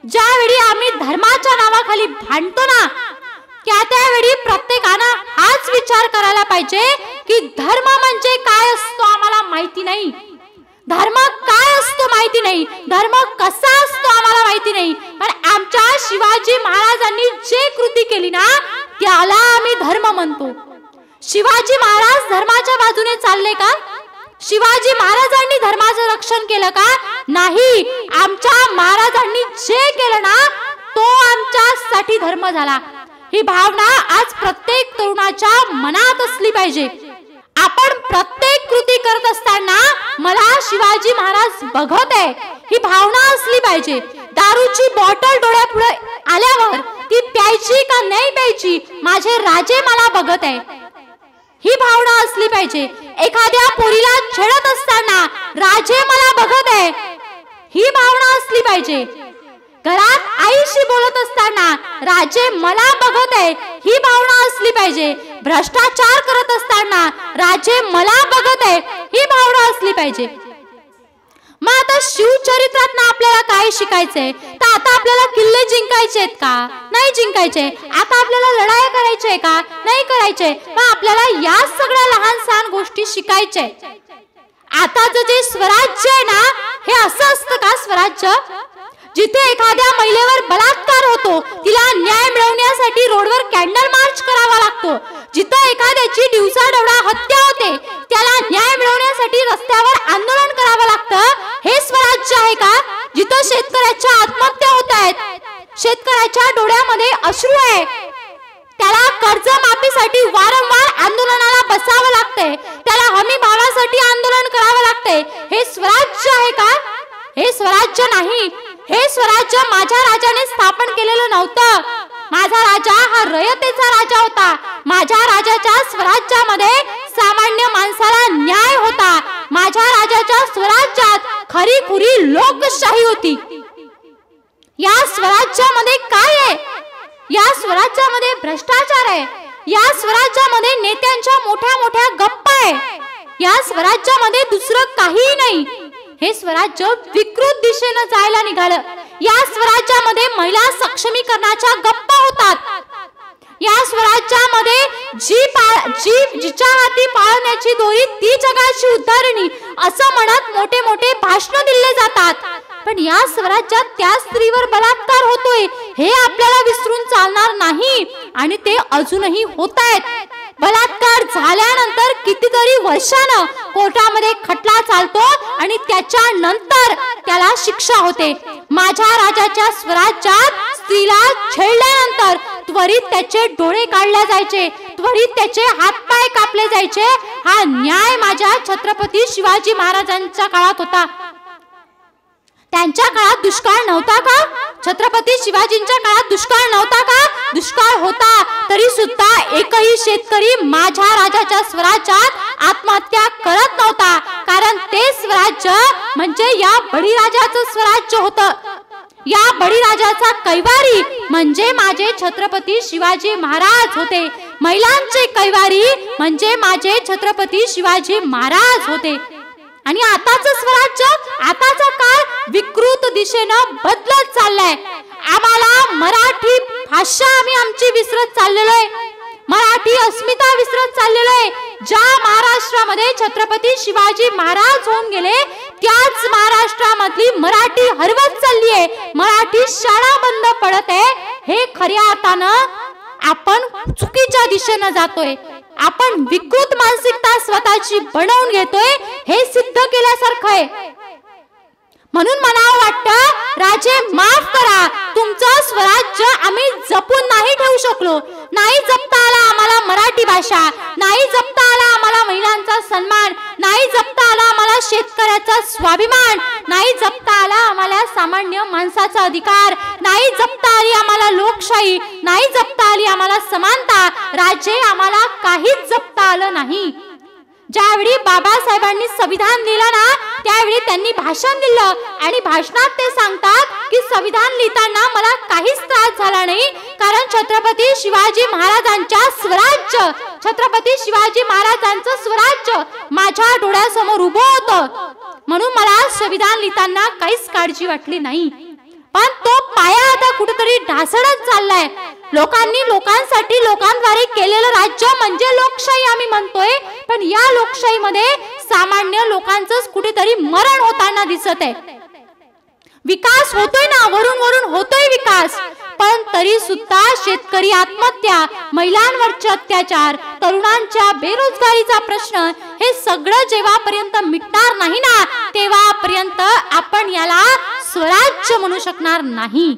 ज्यावेळी आम्ही धर्माच्या नावाखाली भांडतो ना, त्यावेळी प्रत्येकानं हाच विचार करायला पाहिजे की धर्म म्हणजे काय असतो आम्हाला माहिती नाही, धर्म काय असतो माहिती नाही, धर्म कसा असतो आम्हाला माहिती नाही, पण आमच्या शिवाजी महाराजांनी जे कृती केली ना त्याला आम्ही धर्म म्हणतो. शिवाजी महाराज धर्माच्या बाजूने चालले का? शिवाजी महाराजांनी धर्माचं रक्षण केलं का? नाही. आमच्या महाराजांनी जे केलं ना तो आमच्यासाठी धर्म झाला. ही भावना आज प्रत्येक तरुणाच्या मनात असली पाहिजे. आपण प्रत्येक कृती करत असताना मला शिवाजी महाराज बघत आहे ही भावना असली पाहिजे. दारूची बॉटल डोळ्यापुढे आल्यावर ती प्यायची का नाही प्यायची, माझे राजे मला बघत आहे, ही भावना असली पाहिजे. एखाद्या पोरीला छेडत असताना राजे मला बघत आहे, ही भावना असली पाहिजे. घरात आईशी बोलत असताना राजे मला बघत आहे, ही भावना असली पाहिजे. भ्रष्टाचार करत असताना राजे मला बघत आहे, ही भावना असली पाहिजे. मग आता शिवचरित्रातनं आपल्याला काय शिकायचंय? तर आता आपल्याला किल्ले जिंकायचे आहेत का? नाही जिंकायचे. आता आपल्याला लढाई करायची का? नाही करायचे. मग आपल्याला या सगळ्या लहान सहान गोष्टी शिकायच्या. आताचं जे स्वराज्य आहे ना, हे असं असतं का स्वराज्य? जिथे एखाद्या महिलेवर बलात्कार होतो तिला न्याय मिळवण्यासाठी रोडवर कॅन्डल मार्च करावा लागतो. जिथे एखाद्याची दिवसाढवळा हत्या होते त्याला न्याय मिळवण्यासाठी रस्त्यावर आंदोलन करावं लागतं. हे स्वराज्य आहे का? जिथे शेतकऱ्याच्या आत्महत्या होत आहेत, शेतकऱ्याच्या डोळ्यामध्ये अश्रू आहे, त्याला कर्जमाफीसाठी वारंवार आंदोलनाला बसावं लागतंय, त्याला हमी भावासाठी आंदोलन करावं लागतंय, हे स्वराज्य आहे का? हे स्वराज्य नाही. हे स्वराज्य माझ्या राजाने स्थापन केलेलं नव्हतं. माझा राजा हा रयतेचा राजा होता. माझ्या राजाच्या स्वराज्यामध्ये सामान्य माणसाला न्याय होता. माझ्या राजाच्या स्वराज्यात खरीखुरी लोकशाही होती. या स्वराज्यामध्ये काय आहे? या स्वराज्यामध्ये भ्रष्टाचार आहे. या स्वराज्यामध्ये नेत्यांच्या मोठ्या मोठ्या गप्पा आहे. या स्वराज्यामध्ये दुसरं काही नाही. हे स्वराज्य विकृत दिशेने जायला निघालं. या स्वराज्यामध्ये महिला सक्षमीकरणाच्या गप्पा होतात. या स्वराज्यामध्ये जिच्या हाती पाळण्याची दोरी ती जगाची उद्धारणी असं म्हणत मोठे मोठे भाषण दिले जातात. पण या स्वराज्यात त्या स्त्रीवर बलात्कार होतोय हे आपल्याला विसरून चालणार नाही. आणि ते अजूनही होत आहेत. बलात्कार झाल्यानंतर कितीतरी वर्षानं कोर्टामध्ये खटला चालतो आणि त्याच्यानंतर त्याला शिक्षा होते. माझ्या राजाच्या स्वराज्यात स्त्रीला छेडल्यानंतर त्वरित त्याचे डोळे काढले जायचे, त्वरित त्याचे हातपाय कापले जायचे. हा न्याय माझ्या छत्रपती शिवाजी महाराजांच्या काळात होता. त्यांच्या काळात दुष्काळ नव्हता का? छत्रपती शिवाजींच्या काळात दुष्काळ नव्हता का? दुष्काळ होता. तरी सुद्धा एकही शेतकरी माझ्या राजाच्या स्वराज्यात आत्महत्या करत नव्हता. कारण ते स्वराज्य म्हणजे या बळीराजाचं स्वराज्य होतं. या बळीराजाचा कैवारी म्हणजे माझे छत्रपती शिवाजी महाराज होते. महिलांचे कैवारी म्हणजे माझे छत्रपती शिवाजी महाराज होते. आणि आताचं स्वराज्य, आताचा काळ विकृत दिशेनं बदलत चाललाय. आम्हाला मराठी भाषा आमची विसरत चाललेलो आहे. मराठी अस्मिता विसरत चाललेलो आहे. ज्या महाराष्ट्रामध्ये छत्रपती शिवाजी महाराज होऊन गेले त्याच महाराष्ट्रामधली मराठी हरवत चालली आहे. मराठी शाळा बंद पडत आहे. हे खऱ्या अर्थानं आपण चुकीच्या दिशेनं जातोय. आपण विकृत मानसिकता स्वतःची बनवून घेतोय हे सिद्ध केल्यासारखं आहे. म्हणून मला वाटतं राजे माफ करा, तुमचं स्वराज्य आम्ही जपून नाही ठेवू शकलो. नाही जपता आला आम्हाला मराठी भाषा, नाही जपता आला आम्हाला महिलांचा सन्मान, नाही जपता आला आम्हाला शेतकऱ्याचा स्वाभिमान, नाही जपता आला आम्हाला सामान्य माणसाचा अधिकार, नाही जपता आली आम्हाला लोकशाही, नाही जपता आली आम्हाला समानता. राजे आम्हाला काहीच जपता आलं नाही. ज्यावेळी बाबासाहेबांनी संविधान लिहिलं ना त्यावेळी त्यांनी भाषण दिलं आणि भाषणात ते सांगतात की संविधान लिहिताना मला काहीच त्रास झाला नाही, कारण छत्रपती शिवाजी महाराजांच्या स्वराज्य, छत्रपती शिवाजी महाराजांचं स्वराज्य माझ्या डोळ्यासमोर उभं होतं. म्हणून मला संविधान लिहिताना काहीच काळजी वाटली नाही. पण तो पाया ढासळत चाललाय. लोकांनी लोकांसाठी लोकांद्वारे केलेलं राज्य म्हणजे लोकशाही आम्ही म्हणतोय, पण या लोकशाहीमध्ये सामान्य लोकांचंच कुठेतरी मरण होताना दिसत आहे. विकास होतोय ना, वरून वरून होतोय विकास, पण तरी सुद्धा शेतकरी आत्महत्या, महिलांवरचे अत्याचार, तरुणांच्या बेरोजगारीचा प्रश्न, हे सगळं जेव्हापर्यंत मिटणार नाही ना, तेव्हापर्यंत आपण याला स्वराज्य म्हणू शकणार नाही.